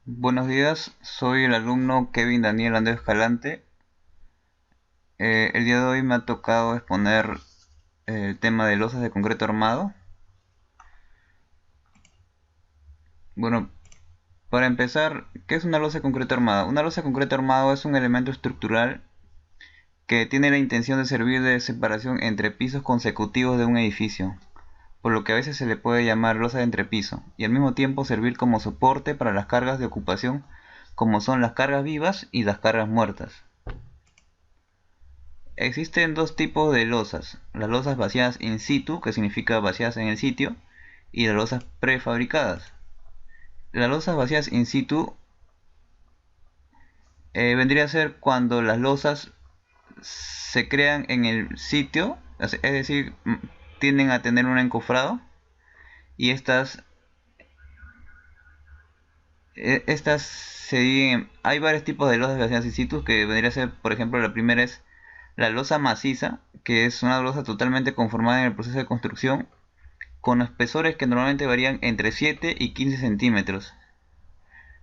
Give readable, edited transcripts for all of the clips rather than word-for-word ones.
Buenos días, soy el alumno Kevin Daniel Andrés Escalante. El día de hoy me ha tocado exponer el tema de losas de concreto armado. Bueno, para empezar, ¿qué es una losa de concreto armado? Una losa de concreto armado es un elemento estructural que tiene la intención de servir de separación entre pisos consecutivos de un edificio, por lo que a veces se le puede llamar losa de entrepiso, y al mismo tiempo servir como soporte para las cargas de ocupación, como son las cargas vivas y las cargas muertas. Existen dos tipos de losas: las losas vaciadas in situ, que significa vaciadas en el sitio, y las losas prefabricadas. Las losas vacías in situ vendría a ser cuando las losas se crean en el sitio, es decir, tienden a tener un encofrado, y estas se dividen. Hay varios tipos de losas vacías in situ, que vendría a ser, por ejemplo, la primera es la losa maciza, que es una losa totalmente conformada en el proceso de construcción, con espesores que normalmente varían entre 7 y 15 centímetros.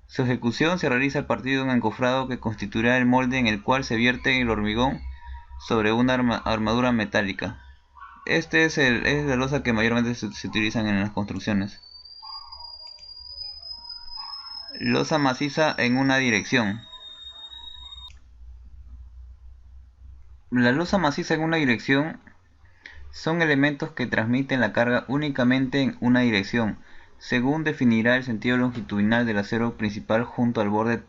Su ejecución se realiza a partir de un encofrado que constituirá el molde en el cual se vierte el hormigón sobre una armadura metálica. Es la losa que mayormente se utilizan en las construcciones. Losa maciza en una dirección. La losa maciza en una dirección son elementos que transmiten la carga únicamente en una dirección, según definirá el sentido longitudinal del acero principal junto al borde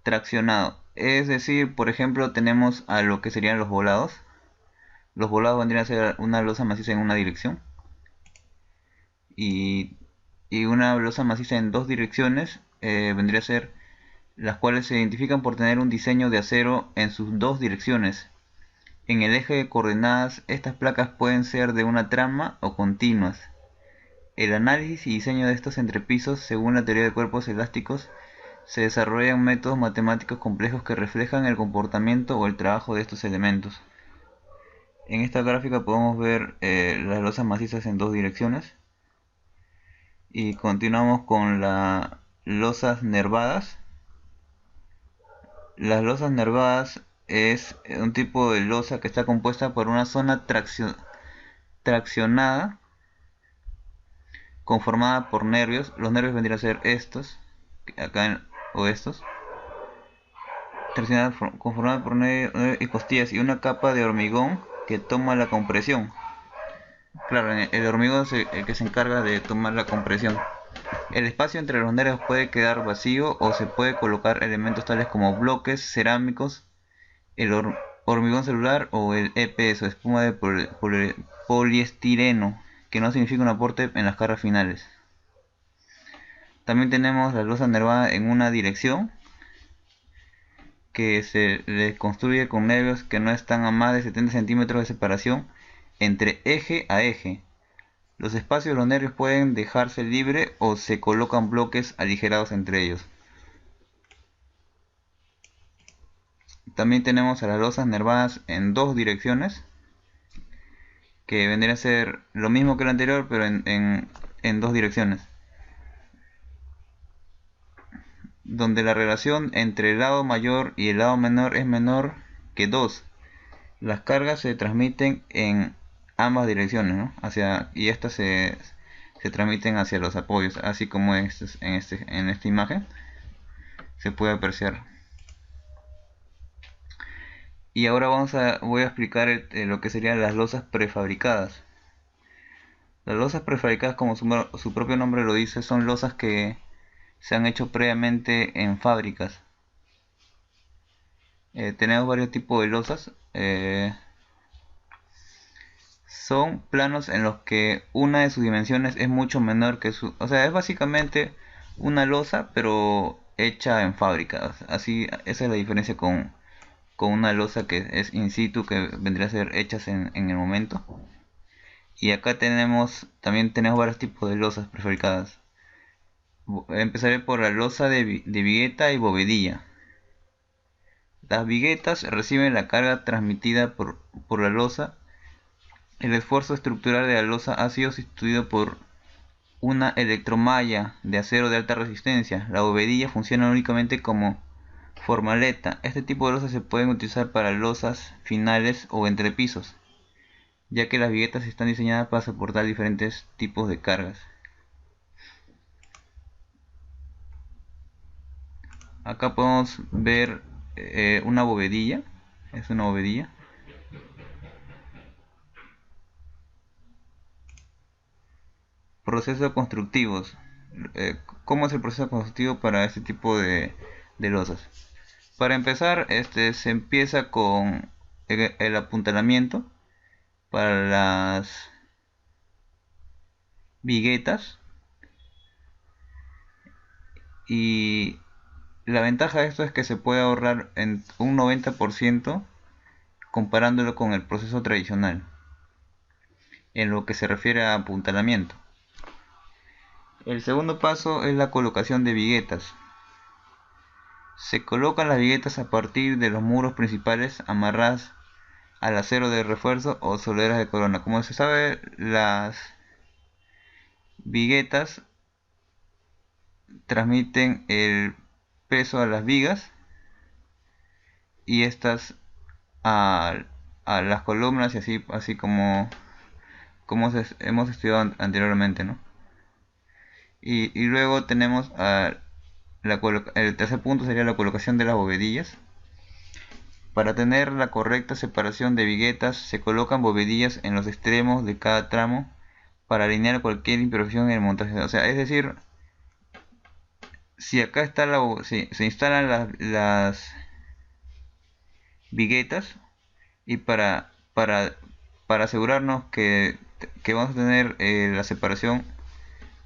traccionado. Es decir, por ejemplo, tenemos a lo que serían los volados. Los volados vendrían a ser una losa maciza en una dirección y, y una losa maciza en dos direcciones vendría a ser las cuales se identifican por tener un diseño de acero en sus dos direcciones. En el eje de coordenadas, estas placas pueden ser de una trama o continuas. El análisis y diseño de estos entrepisos, según la teoría de cuerpos elásticos, se desarrollan métodos matemáticos complejos que reflejan el comportamiento o el trabajo de estos elementos. En esta gráfica podemos ver las losas macizas en dos direcciones y continuamos con las losas nervadas. Las losas nervadas es un tipo de losa que está compuesta por una zona traccionada conformada por nervios. Los nervios vendrían a ser estos, acá o estos, traccionada conformada por nervios y costillas y una capa de hormigón que toma la compresión. Claro, el hormigón es el que se encarga de tomar la compresión. El espacio entre los nervios puede quedar vacío o se puede colocar elementos tales como bloques cerámicos, el hormigón celular o el EPS, o espuma de poliestireno, que no significa un aporte en las cargas finales. También tenemos la losa nervada en una dirección, que se le construye con nervios que no están a más de 70 centímetros de separación entre eje a eje. Los espacios de los nervios pueden dejarse libre o se colocan bloques aligerados entre ellos. También tenemos a las losas nervadas en dos direcciones, que vendría a ser lo mismo que el anterior, pero en dos direcciones, donde la relación entre el lado mayor y el lado menor es menor que 2. Las cargas se transmiten en ambas direcciones, ¿no? Y estas se transmiten hacia los apoyos, así como en esta imagen se puede apreciar. Y ahora voy a explicar lo que serían las losas prefabricadas. Las losas prefabricadas, como su propio nombre lo dice, son losas que se han hecho previamente en fábricas. Tenemos varios tipos de losas. Son planos en los que una de sus dimensiones es mucho menor que su... O sea, es básicamente una losa, pero hecha en fábrica. Así, esa es la diferencia con una losa que es in situ, que vendría a ser hechas en el momento. Y acá también tenemos varios tipos de losas prefabricadas. Empezaré por la losa de vigueta y bovedilla. Las viguetas reciben la carga transmitida por la losa. El esfuerzo estructural de la losa ha sido sustituido por una electromalla de acero de alta resistencia. La bovedilla funciona únicamente como formaleta. Este tipo de losas se pueden utilizar para losas finales o entrepisos, ya que las viguetas están diseñadas para soportar diferentes tipos de cargas. Acá podemos ver una bovedilla. Es una bovedilla. Procesos constructivos. ¿Cómo es el proceso constructivo para este tipo de losas? Para empezar, se empieza con el apuntalamiento para las viguetas, y la ventaja de esto es que se puede ahorrar en un 90% comparándolo con el proceso tradicional en lo que se refiere a apuntalamiento. El segundo paso es la colocación de viguetas. Se colocan las viguetas a partir de los muros principales amarradas al acero de refuerzo o soleras de corona. Como se sabe, las viguetas transmiten el peso a las vigas y estas a, a las columnas, y así como hemos estudiado anteriormente, ¿no? Y luego tenemos el tercer punto sería la colocación de las bovedillas. Para tener la correcta separación de viguetas, se colocan bovedillas en los extremos de cada tramo para alinear cualquier imperfección en el montaje. O sea, es decir, si acá está se instalan las viguetas, y para asegurarnos que vamos a tener la separación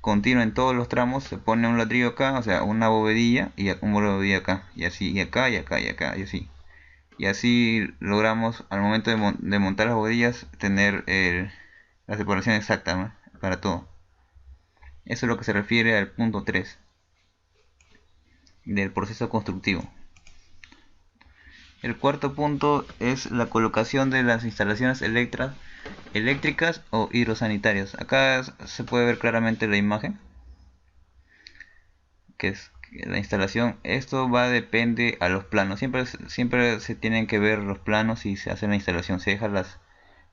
continua en todos los tramos, se pone un ladrillo acá, o sea, una bovedilla y una bovedilla acá, y así, y acá, y acá, y acá, y así. Y así logramos al momento de montar las bovedillas tener la separación exacta, ¿no?, para todo. Eso es lo que se refiere al punto 3 del proceso constructivo. El cuarto punto es la colocación de las instalaciones eléctricas o hidrosanitarias. Acá se puede ver claramente la imagen, que es la instalación. Esto depende a los planos. Siempre se tienen que ver los planos y se hace la instalación. Se dejan las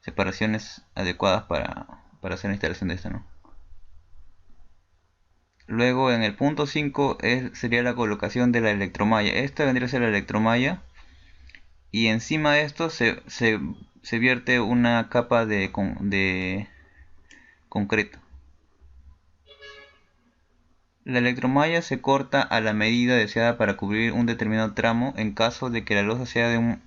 separaciones adecuadas para hacer la instalación de esta, ¿no? Luego en el punto 5 sería la colocación de la electromalla. Esta vendría a ser la electromalla, y encima de esto se vierte una capa de concreto. La electromalla se corta a la medida deseada para cubrir un determinado tramo. En caso de que la losa sea de un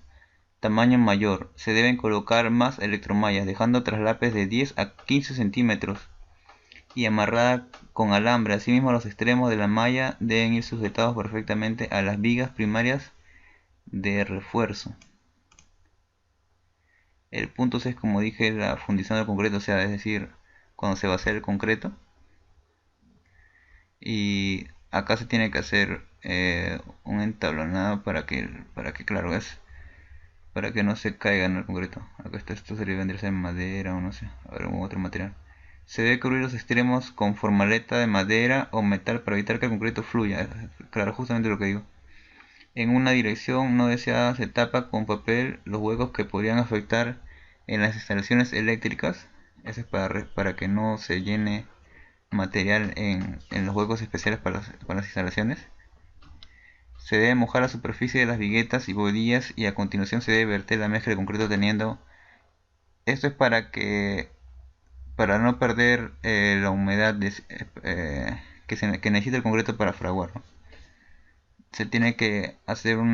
tamaño mayor, se deben colocar más electromallas, dejando traslapes de 10 a 15 centímetros y amarrada con alambre. Asimismo, los extremos de la malla deben ir sujetados perfectamente a las vigas primarias de refuerzo. El punto 6, como dije, la fundición del concreto, o sea, es decir, cuando se va a hacer el concreto. Y acá se tiene que hacer un entablonado claro, para que no se caiga en el concreto. Acá esto sería vendría en madera o no sé, algún otro material. Se debe cubrir los extremos con formaleta de madera o metal para evitar que el concreto fluya. Claro, justamente lo que digo. En una dirección no deseada se tapa con papel los huecos que podrían afectar en las instalaciones eléctricas. Eso es para que no se llene material en los huecos especiales para las instalaciones. Se debe mojar la superficie de las viguetas y bovedillas, y a continuación se debe verter la mezcla de concreto teniendo. Esto es para no perder la humedad que necesita el concreto para fraguar, ¿no? Se tiene que hacer un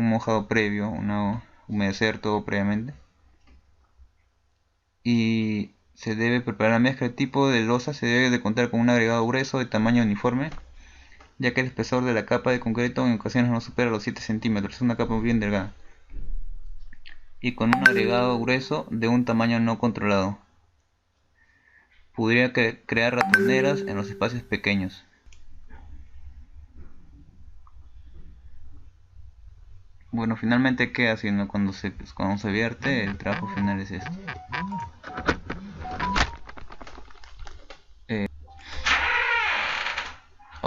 mojado previo, humedecer todo previamente, y se debe preparar la mezcla. El tipo de losa se debe de contar con un agregado grueso de tamaño uniforme, ya que el espesor de la capa de concreto en ocasiones no supera los 7 centímetros, es una capa bien delgada, y con un agregado grueso de un tamaño no controlado podría crear ratoneras en los espacios pequeños. Bueno, finalmente queda así, ¿no? Cuando se vierte, el trabajo final es este.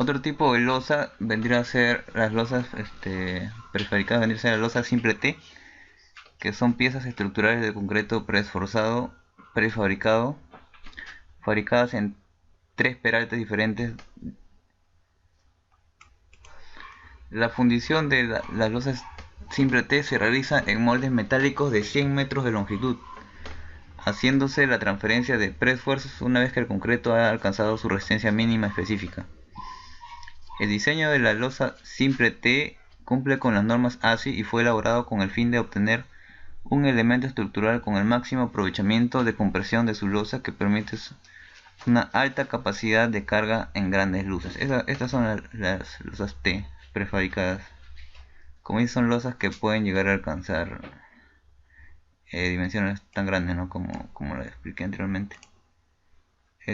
Otro tipo de losa vendría a ser las losas prefabricadas, vendría a ser la losa simple T, que son piezas estructurales de concreto preesforzado, prefabricado, fabricadas en tres peraltes diferentes. La fundición de las losas simple T se realiza en moldes metálicos de 100 metros de longitud, haciéndose la transferencia de preesfuerzos una vez que el concreto ha alcanzado su resistencia mínima específica. El diseño de la losa simple T cumple con las normas ASI y fue elaborado con el fin de obtener un elemento estructural con el máximo aprovechamiento de compresión de su losa que permite una alta capacidad de carga en grandes luces. Estas son las losas T prefabricadas. Como dice, son losas que pueden llegar a alcanzar dimensiones tan grandes, ¿no? como lo expliqué anteriormente.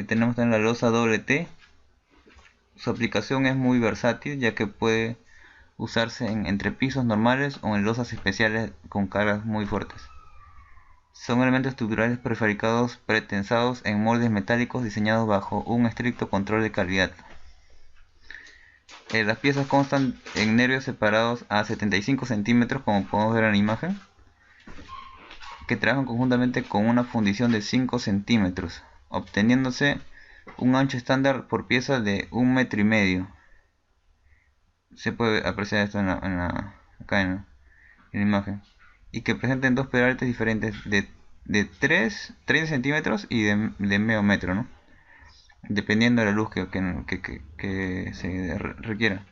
Tenemos también la losa doble T. Su aplicación es muy versátil, ya que puede usarse en entrepisos normales o en losas especiales con cargas muy fuertes. Son elementos estructurales prefabricados pretensados en moldes metálicos diseñados bajo un estricto control de calidad. Las piezas constan en nervios separados a 75 centímetros, como podemos ver en la imagen, que trabajan conjuntamente con una fundición de 5 centímetros, obteniéndose un ancho estándar por pieza de 1,5 metros. Se puede apreciar esto acá en la imagen. Y que presenten dos peraltes diferentes de 30 centímetros y de medio metro, ¿no? Dependiendo de la luz que se requiera.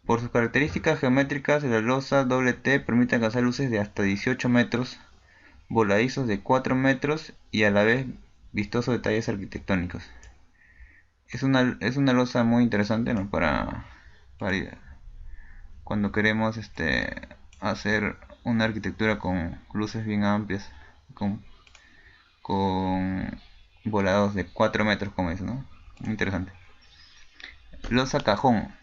Por sus características geométricas, la losa doble T permite alcanzar luces de hasta 18 metros, voladizos de 4 metros y a la vez vistosos detalles arquitectónicos. Es una losa muy interesante, ¿no? para cuando queremos hacer una arquitectura con luces bien amplias, con volados de 4 metros, como es, ¿no? Muy interesante. Losa cajón.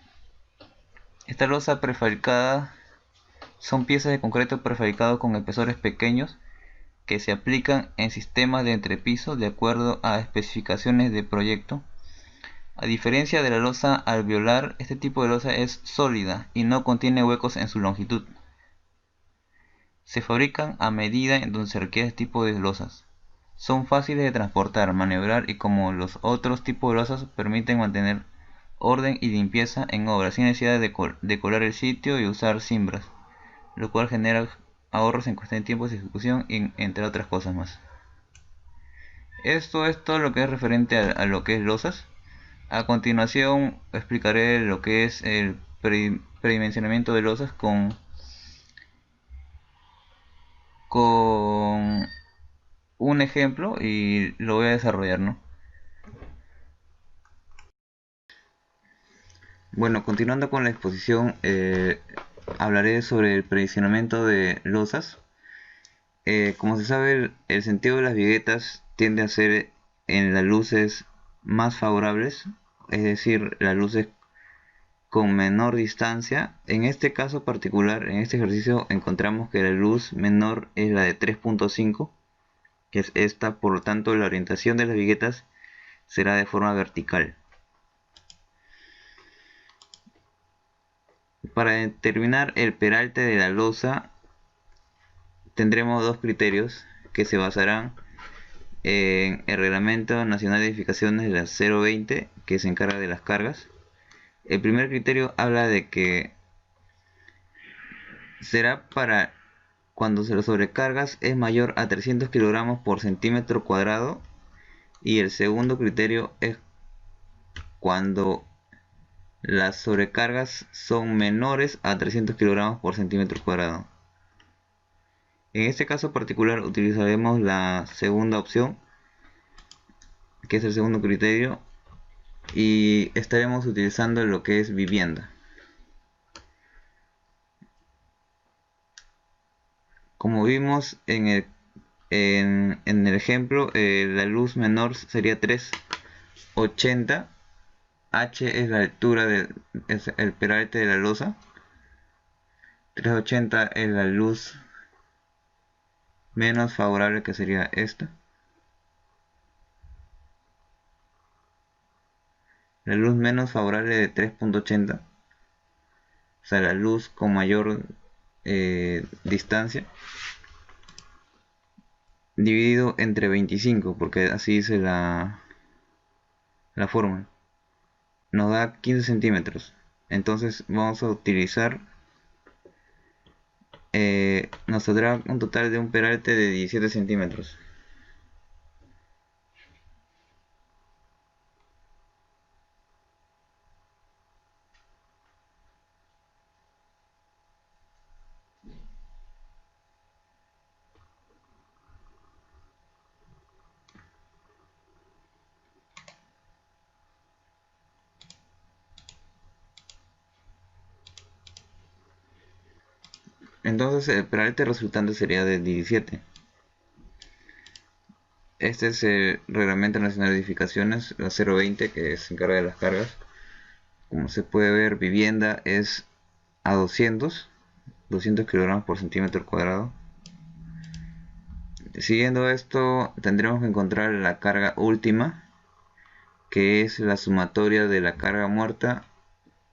Esta losa prefabricada son piezas de concreto prefabricado con espesores pequeños que se aplican en sistemas de entrepiso de acuerdo a especificaciones de proyecto. A diferencia de la losa alveolar, este tipo de losa es sólida y no contiene huecos en su longitud. Se fabrican a medida en donde se requiere este tipo de losas. Son fáciles de transportar, maniobrar y, como los otros tipos de losas, permiten mantener orden y limpieza en obra sin necesidad de decorar el sitio y usar cimbras, lo cual genera ahorros en cuestión de tiempos de ejecución y entre otras cosas más. Esto es todo lo que es referente a lo que es losas. A continuación explicaré lo que es el predimensionamiento de losas con un ejemplo y lo voy a desarrollar, ¿no? Bueno, continuando con la exposición, hablaré sobre el predimensionamiento de losas. Como se sabe, el sentido de las viguetas tiende a ser en las luces más favorables, es decir, las luces con menor distancia. En este caso particular, en este ejercicio, encontramos que la luz menor es la de 3.5, que es esta. Por lo tanto, la orientación de las viguetas será de forma vertical. Para determinar el peralte de la losa tendremos dos criterios que se basarán en el Reglamento Nacional de Edificaciones de la 020, que se encarga de las cargas. El primer criterio habla de que será para cuando se lo sobrecargas es mayor a 300 kilogramos por centímetro cuadrado, y el segundo criterio es cuando las sobrecargas son menores a 300 kilogramos por centímetro cuadrado. En este caso particular utilizaremos la segunda opción, que es el segundo criterio, y estaremos utilizando lo que es vivienda. Como vimos en el ejemplo, la luz menor sería 380. H es la altura es el peralte de la losa. 380 es la luz menos favorable, que sería esta. La luz menos favorable de 3.80, o sea, la luz con mayor distancia, dividido entre 25, porque así dice la fórmula, nos da 15 centímetros. Entonces vamos a utilizar, nos saldrá un total de un peralte de 17 centímetros. Entonces el peralte resultante sería de 17. Este es el Reglamento Nacional de Edificaciones, la 020, que se encarga de las cargas. Como se puede ver, vivienda es a 200 kilogramos por centímetro cuadrado. Siguiendo esto, tendremos que encontrar la carga última, que es la sumatoria de la carga muerta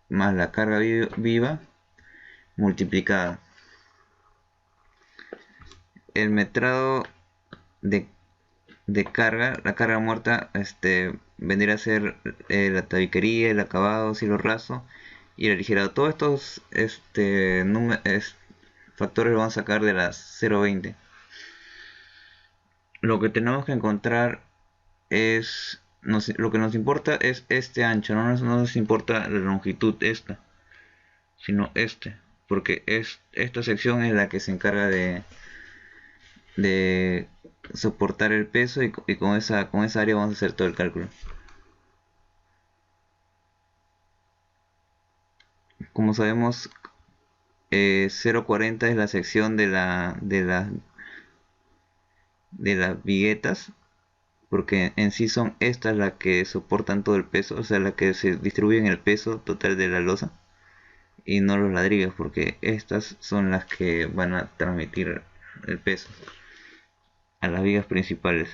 más la carga viva multiplicada. El metrado de carga, la carga muerta, vendría a ser la tabiquería, el acabado, cielo raso y el aligerado. Todos estos factores lo van a sacar de las 0.20. Lo que tenemos que encontrar es, lo que nos importa es este ancho, no nos importa la longitud esta, sino porque esta sección es la que se encarga de soportar el peso y con esa área vamos a hacer todo el cálculo. Como sabemos, 0.40 es la sección de las viguetas, porque en sí son estas las que soportan todo el peso, o sea, las que se distribuyen el peso total de la losa, y no los ladrillos, porque estas son las que van a transmitir el peso a las vigas principales.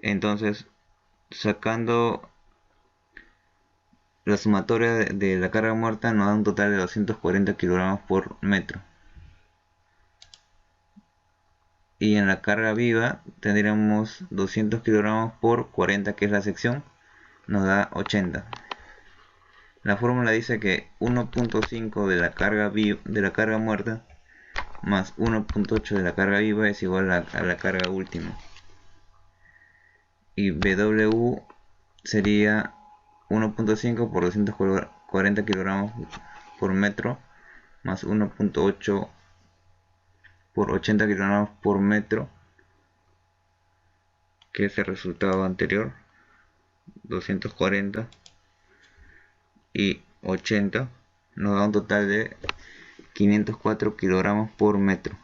Entonces, sacando la sumatoria de la carga muerta, nos da un total de 240 kilogramos por metro. Y en la carga viva tendríamos 200 kilogramos por 40, que es la sección, nos da 80. La fórmula dice que 1.5 de la carga muerta más 1.8 de la carga viva es igual a la carga última. Y W sería 1.5 por 240 kilogramos por metro más 1.8 por 80 kilogramos por metro, que es el resultado anterior, 240 y 80, nos da un total de 504 kilogramos por metro.